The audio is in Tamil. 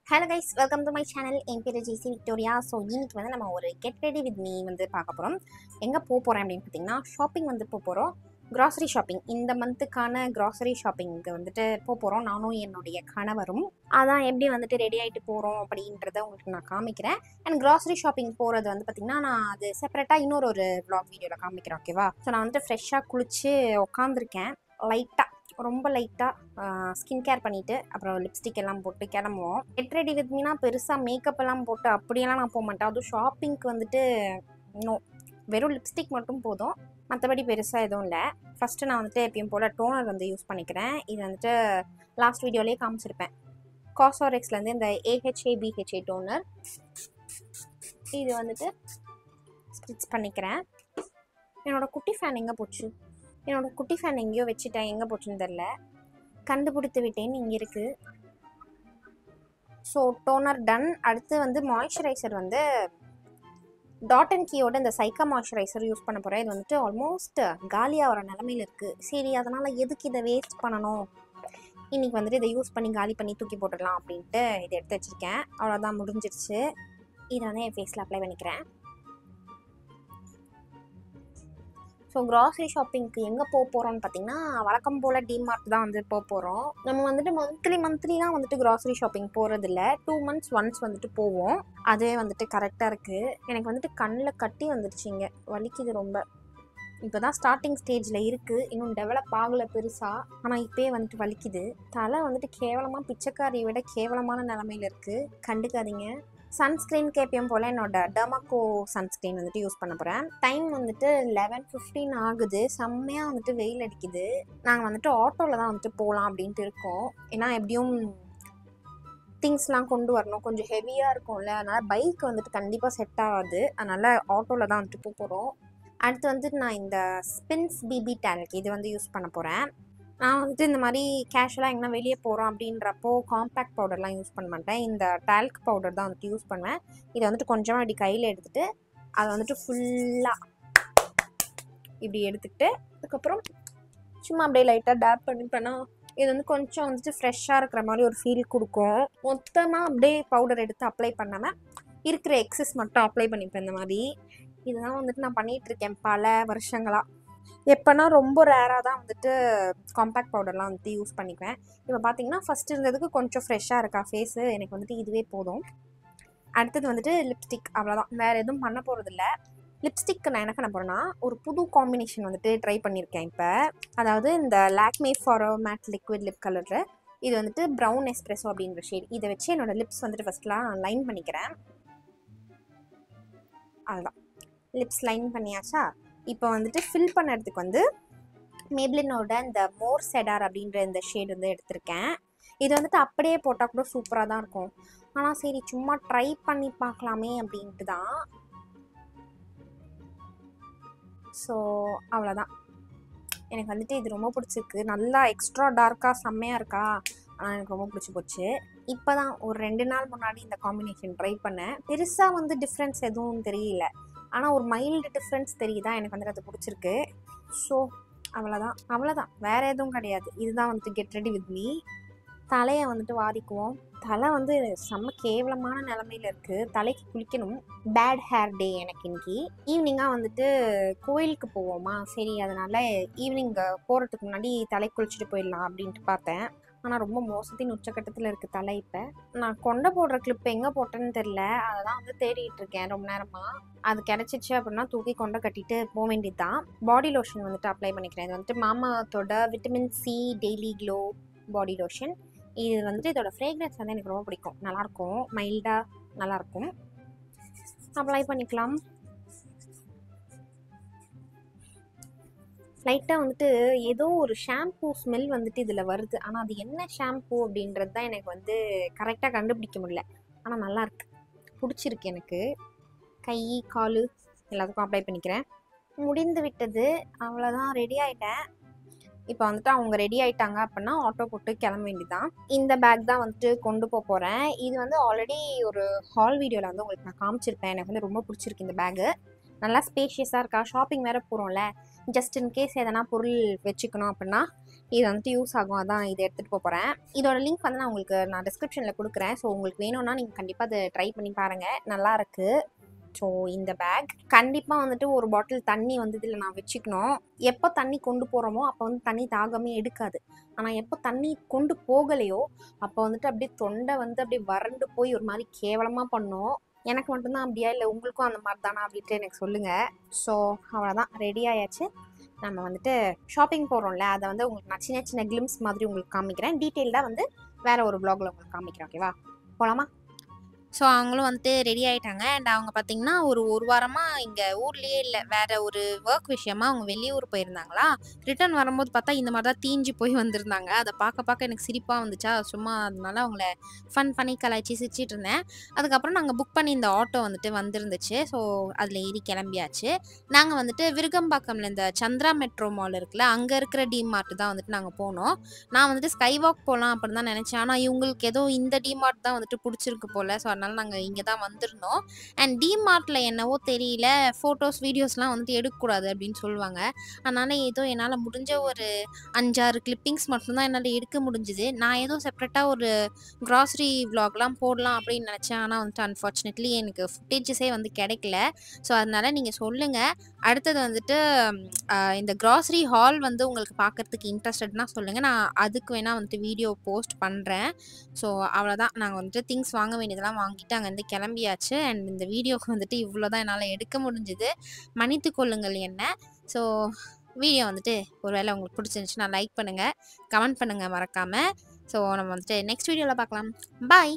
Hello guys, welcome to my channel. என் பேர் ஜிசி விக்டோரியா. ஸோ இன்னைக்கு வந்து நம்ம ஒரு கெட் ரெடி வித் மீ வந்து பார்க்க போகிறோம். எங்கே போகிறேன் அப்படின்னு பார்த்தீங்கன்னா ஷாப்பிங் வந்து போகிறோம். கிராசரி ஷாப்பிங், இந்த மந்த்துக்கான கிராசரி ஷாப்பிங்க்கு வந்துட்டு போகிறோம். நானும் என்னுடைய கணவரும் அதான் எப்படி வந்துட்டு ரெடி ஆகிட்டு போகிறோம் அப்படின்றத உங்களுக்கு நான் காமிக்கிறேன். அண்ட் கிராசரி ஷாப்பிங் போகிறது வந்து பார்த்திங்கன்னா நான் அது செப்பரேட்டாக இன்னொரு vlog வீடியோவில் காமிக்கிறேன், ஓகேவா? ஸோ நான் வந்துட்டு ஃப்ரெஷ்ஷாக குளித்து உட்காந்துருக்கேன். ரொம்ப லைட்டாக ஸ்கின் கேர் பண்ணிவிட்டு அப்புறம் லிப்ஸ்டிக் எல்லாம் போட்டு கிளம்புவோம். கெட் ரெடி வித் மீனா பெருசாக மேக்கப் எல்லாம் போட்டு அப்படியெல்லாம் நான் போக மாட்டேன். அதுவும் ஷாப்பிங்க்கு வந்துட்டு இன்னும் வெறும் லிப்ஸ்டிக் மட்டும் போதும், மற்றபடி பெருசாக எதுவும் இல்லை. ஃபஸ்ட்டு நான் வந்துட்டு எப்பயும் போல் டோனர் வந்து யூஸ் பண்ணிக்கிறேன். இது வந்துட்டு லாஸ்ட் வீடியோலேயே காமிச்சிருப்பேன். காஸ்மெட்டிக்ஸ்லேருந்து இந்த AHA BHA டோனர். இது வந்துட்டு ஸ்ப்ரிட்ஸ் பண்ணிக்கிறேன். என்னோடய குட்டி ஃபேன் எங்கே போச்சு? என்னோடய குட்டி ஃபேன் எங்கேயோ வச்சுட்டேன், எங்கே போச்சுன்னு தெரில. கண்டுபிடித்து விட்டேன், இங்கே இருக்குது. So toner done. அடுத்து வந்து மாய்ஸ்சரைசர் வந்து டாட் அண்ட் கீயோட இந்த சைக்கா மாய்ஸ்சரைசர் யூஸ் பண்ண போகிறேன். இது வந்துட்டு ஆல்மோஸ்ட் காலியாக வர நிலமையில் இருக்குது. சரி, அதனால் எதுக்கு இதை வேஸ்ட் பண்ணணும், இன்றைக்கி வந்துட்டு இதை யூஸ் பண்ணி காலி பண்ணி தூக்கி போட்டுடலாம் அப்படின்ட்டு இதை எடுத்து வச்சுருக்கேன். அவ்வளோதான், முடிஞ்சிருச்சு. இதை வந்து என் ஃபேஸில் அப்ளை பண்ணிக்கிறேன். ஸோ கிராசரி ஷாப்பிங்க்கு எங்கே போகிறோம்னு பார்த்தீங்கன்னா வழக்கம் போல் டிமார்ட் தான் வந்து போகிறோம். நம்ம வந்துட்டு மந்த்லிலாம் வந்துட்டு கிராசரி ஷாப்பிங் போகிறதில்ல. 2 months ஒன்ஸ் வந்துட்டு போவோம். அதே வந்துட்டு கரெக்டாக இருக்குது. எனக்கு வந்துட்டு கண்ணில் கட்டி வந்துடுச்சிங்க, வலிக்குது ரொம்ப. இப்போ தான் ஸ்டார்டிங் ஸ்டேஜில் இருக்குது, இன்னும் டெவலப் ஆகலை பெருசாக. ஆனால் இப்போயே வந்துட்டு வலிக்குது. தலை வந்துட்டு கேவலமாக பிச்சைக்காரியை விட கேவலமான நிலமையில் இருக்குது. கண்டுக்காதீங்க. சன்ஸ்க்ரீன் எப்பயும் போல் என்னோட டெர்மாக்கோ சன்ஸ்க்ரீன் வந்துட்டு யூஸ் பண்ண போகிறேன். டைம் வந்துட்டு 11:15 ஆகுது. செம்மையாக வந்துட்டு வெயில் அடிக்குது. நாங்கள் வந்துட்டு ஆட்டோவில் தான் வந்துட்டு போகலாம் அப்படின்ட்டு இருக்கோம். ஏன்னா எப்படியும் திங்ஸ்லாம் கொண்டு வரணும், கொஞ்சம் ஹெவியாக இருக்கும்ல, அதனால் பைக் வந்துட்டு கண்டிப்பாக செட் ஆகாது. அதனால் ஆட்டோவில் தான் வந்துட்டு போகிறோம். அடுத்து வந்துட்டு நான் இந்த ஸ்பின்ஸ் பிபி டேல்க் இது வந்து யூஸ் பண்ண போகிறேன். நான் வந்துட்டு இந்த மாதிரி கேஷுவலாக எங்கன்னா வெளியே போகிறோம் அப்படின்றப்போ காம்பேக்ட் பவுடர்லாம் யூஸ் பண்ண மாட்டேன். இந்த டால்க் பவுடர் தான் வந்துட்டு யூஸ் பண்ணுவேன். இதை வந்துட்டு கொஞ்சமாக இப்படி கையில் எடுத்துகிட்டு அதை வந்துட்டு ஃபுல்லாக இப்படி எடுத்துக்கிட்டு அதுக்கப்புறம் சும்மா அப்படியே லைட்டாக டேப் பண்ணிப்பேன்னா இது வந்து கொஞ்சம் வந்துட்டு ஃப்ரெஷ்ஷாக இருக்கிற மாதிரி ஒரு ஃபீல் கொடுக்கும். மொத்தமாக அப்படியே பவுடர் எடுத்து அப்ளை பண்ணாமல் இருக்கிற எக்ஸஸ் மட்டும் அப்ளை பண்ணிப்பேன். இந்த மாதிரி இதுதான் வந்துட்டு நான் பண்ணிகிட்ருக்கேன் பல வருஷங்களாக. எப்போனா ரொம்ப ரேராக தான் வந்துட்டு காம்பேக்ட் பவுடர்லாம் வந்துட்டு யூஸ் பண்ணிக்குவேன். இப்போ பார்த்தீங்கன்னா ஃபஸ்ட் இருந்ததுக்கு கொஞ்சம் ஃப்ரெஷ்ஷாக இருக்கா ஃபேஸு, எனக்கு வந்துட்டு இதுவே போதும். அடுத்தது வந்துட்டு லிப்ஸ்டிக், அவ்வளோதான், வேறு எதுவும் பண்ண போகிறதில்ல. லிப்ஸ்டிக்கு நான் என்ன பண்ண போகிறேன்னா ஒரு புது காம்பினேஷன் வந்துட்டு ட்ரை பண்ணியிருக்கேன் இப்போ. அதாவது இந்த Lakme for mat liquid lip கலரில் இது வந்துட்டு ப்ரௌன் எஸ்ப்ரெஸோ அப்படின்ற ஷேட். இதை வச்சு என்னோடய லிப்ஸ் வந்துட்டு ஃபஸ்ட்லாம் லைன் பண்ணிக்கிறேன். அதுதான், லிப்ஸ் லைன் பண்ணியாச்சா? இப்போ வந்துட்டு ஃபில் பண்ணுறதுக்கு வந்து மேப்ளினோட இந்த மோர் செடார் அப்படின்ற இந்த ஷேட் வந்து எடுத்திருக்கேன். இது வந்துட்டு அப்படியே போட்டால் கூட சூப்பராக தான் இருக்கும். ஆனால் சரி சும்மா ட்ரை பண்ணி பார்க்கலாமே அப்படின்ட்டு தான். ஸோ அவ்வளோதான், எனக்கு வந்துட்டு இது ரொம்ப பிடிச்சிருக்கு. நல்லா எக்ஸ்ட்ரா டார்க்காக செம்மையாக இருக்கா, ஆனால் எனக்கு ரொம்ப பிடிச்சி போச்சு. இப்போ தான் ஒரு 2 நாள் முன்னாடி இந்த காம்பினேஷன் ட்ரை பண்ணேன். பெருசாக வந்து டிஃப்ரென்ஸ் எதுவும் தெரியல, ஆனால் ஒரு மைல்டு டிஃப்ரென்ஸ் தெரியுதா, எனக்கு வந்துட்டு அது பிடிச்சிருக்கு. ஸோ அவ்வளோதான், வேறு எதுவும் கிடையாது. இதுதான் வந்துட்டு கெட் ரெடி வித் மீ. தலையை வந்துட்டு வாரிக்குவோம். தலை வந்து செம்ம கேவலமான நிலமையில் இருக்குது. தலைக்கு குளிக்கணும். பேட் ஹேர் டே எனக்கு இன்னைக்கு. ஈவினிங்காக வந்துட்டு கோயிலுக்கு போவோமா, சரி அதனால் ஈவினிங் போகிறதுக்கு முன்னாடி தலை குளிச்சுட்டு போயிடலாம் அப்படின்ட்டு பார்த்தேன். ஆனால் ரொம்ப மோசத்தின் உச்சக்கட்டத்தில் இருக்குது தலை. இப்போ நான் கொண்டை போடுற கிளிப் எங்கே போட்டேன்னு தெரில, அதை தான் வந்து தேடிட்டு இருக்கேன் ரொம்ப நேரமாக. அது கிடச்சிச்சு அப்படின்னா தூக்கி கொண்டை கட்டிட்டு போக வேண்டியது தான். பாடி லோஷன் வந்துட்டு அப்ளை பண்ணிக்கிறேன். இது வந்துட்டு மாமாத்தோட vitamin C daily glow body lotion. இது வந்துட்டு இதோட ஃப்ரேக்ரன்ஸ் வந்து எனக்கு ரொம்ப பிடிக்கும், நல்லாயிருக்கும், மைல்டாக நல்லாயிருக்கும். அப்ளை பண்ணிக்கலாம். லைட்டாக வந்துட்டு ஏதோ ஒரு ஷாம்பூ ஸ்மெல் வந்துட்டு இதில் வருது, ஆனால் அது என்ன ஷாம்பூ அப்படின்றது தான் எனக்கு வந்து கரெக்டாக கண்டுபிடிக்க முடியல. ஆனால் நல்லாயிருக்கு, பிடிச்சிருக்கு எனக்கு. கை கால் எல்லாத்துக்கும் அப்ளை பண்ணிக்கிறேன். முடிந்து விட்டது, அவ்வளோதான், ரெடி ஆகிட்டேன். இப்போ வந்துட்டு அவங்க ரெடி ஆகிட்டாங்க அப்படின்னா ஆட்டோ போட்டு கிளம்ப வேண்டியதான். இந்த பேக் தான் வந்துட்டு கொண்டு போகிறேன். இது வந்து ஆல்ரெடி ஒரு ஹால் வீடியோவில் வந்து உங்களுக்கு நான் காமிச்சிருப்பேன். எனக்கு வந்து ரொம்ப பிடிச்சிருக்கு இந்த பேகு. நல்லா ஸ்பேஷியஸாக இருக்கா. ஷாப்பிங் வேறு போகிறோம்ல, ஜஸ்ட் இன்கேஸ் எதனா பொருள் வச்சுக்கணும் அப்படின்னா இது வந்துட்டு யூஸ் ஆகும், அதான் இதை எடுத்துகிட்டு போகிறேன். இதோட லிங்க் வந்து நான் டிஸ்கிரிப்ஷனில் கொடுக்குறேன். ஸோ உங்களுக்கு வேணும்னா நீங்கள் கண்டிப்பாக அதை ட்ரை பண்ணி பாருங்கள், நல்லாயிருக்கு. ஸோ இந்த பேக் கண்டிப்பாக வந்துட்டு ஒரு பாட்டில் தண்ணி வந்து இதில் நான் வச்சுக்கணும். எப்போ தண்ணி கொண்டு போகிறோமோ அப்போ வந்து தண்ணி தாகமே எடுக்காது. ஆனால் எப்போ தண்ணி கொண்டு போகலையோ அப்போ வந்துட்டு அப்படியே தொண்டை வந்து அப்படியே வறண்டு போய் ஒரு மாதிரி கேவலமாக பண்ணும். எனக்கு மட்டும்தான் அப்படியா, இல்லை உங்களுக்கும் அந்த மாதிரி தானா அப்படின்ட்டு எனக்கு சொல்லுங்கள். ஸோ அவ்வளோதான், ரெடி ஆயாச்சு. நம்ம வந்துட்டு ஷாப்பிங் போகிறோம்ல, அதை வந்து உங்களுக்கு நான் சின்ன சின்ன கிளிம்ஸ் மாதிரி உங்களுக்கு காமிக்கிறேன். டீட்டெயில்டாக வந்து வேறு ஒரு ப்ளாகில் உங்களுக்கு காமிக்கிறேன். ஓகேவா, போகலாமா? ஸோ அவங்களும் வந்துட்டு ரெடி ஆகிட்டாங்க. அண்ட் அவங்க பார்த்திங்கன்னா ஒரு வாரமாக இங்கே ஊர்லேயே இல்லை, வேறு ஒரு ஒர்க் விஷயமா அவங்க வெளியூர் போயிருந்தாங்களா. ரிட்டர்ன் வரும்போது பார்த்தா இந்த மாதிரி தான் தீஞ்சு போய் வந்திருந்தாங்க. அதை பார்க்க எனக்கு சிரிப்பாக வந்துச்சா, சும்மா அதனால அவங்கள ஃபன் பண்ணி கலாய்ச்சி சிரிச்சிட்டு இருந்தேன். அதுக்கப்புறம் நாங்கள் புக் பண்ணி இந்த ஆட்டோ வந்துட்டு வந்துருந்துச்சு. ஸோ அதில் ஏறி கிளம்பியாச்சு. நாங்கள் வந்துட்டு விருகம்பாக்கம்ல இந்த சந்திரா மெட்ரோ மால் இருக்குல்ல, அங்கே இருக்கிற டிமார்ட் தான் வந்துட்டு நாங்கள் போனோம். நான் வந்துட்டு ஸ்கை வாக் போகலாம் அப்படின்னு தான் நினச்சேன். ஆனால் இவங்களுக்கு ஏதோ இந்த டிமார்ட் தான் வந்துட்டு பிடிச்சிருக்கு போல். ஸோ அதனால நாங்கள் இங்கே தான் வந்திருந்தோம். அண்ட் டிமார்ட்டில் என்னவோ தெரியல, ஃபோட்டோஸ் வீடியோஸ்லாம் வந்துட்டு எடுக்கக்கூடாது அப்படின்னு சொல்லுவாங்க. அதனால் ஏதோ என்னால் முடிஞ்ச ஒரு 5-6 கிளிப்பிங்ஸ் மட்டும்தான் என்னால் எடுக்க முடிஞ்சுது. நான் ஏதோ செப்ரேட்டாக ஒரு க்ராசரி விலாக்லாம் போடலாம் அப்படின்னு நினச்சேன். ஆனால் வந்துட்டு அன்ஃபார்ச்சுனேட்லி எனக்கு ஃபுட்டேஜஸே வந்து கிடைக்கல. ஸோ அதனால் நீங்கள் சொல்லுங்கள். அடுத்தது வந்துட்டு இந்த க்ராசரி ஹால் வந்து உங்களுக்கு பார்க்குறதுக்கு இன்ட்ரெஸ்டட்னா சொல்லுங்கள், நான் அதுக்கு வேணால் வந்துட்டு வீடியோ போஸ்ட் பண்ணுறேன். ஸோ அவ்வளோதான், நாங்கள் வந்துட்டு திங்ஸ் வாங்க வேண்டியதெல்லாம் வாங்கிட்டு அங்கேருந்து கிளம்பியாச்சு. அண்ட் இந்த வீடியோக்கு வந்துட்டு இவ்வளோ தான் என்னால் எடுக்க முடிஞ்சுது, மன்னித்து கொள்ளுங்கள் என்ன. ஸோ வீடியோ வந்துட்டு ஒரு வேளை உங்களுக்கு பிடிச்சிருந்துச்சுன்னா லைக் பண்ணுங்கள், கமெண்ட் பண்ணுங்கள் மறக்காமல். ஸோ நம்ம வந்துட்டு நெக்ஸ்ட் வீடியோவில் பார்க்கலாம். பாய்.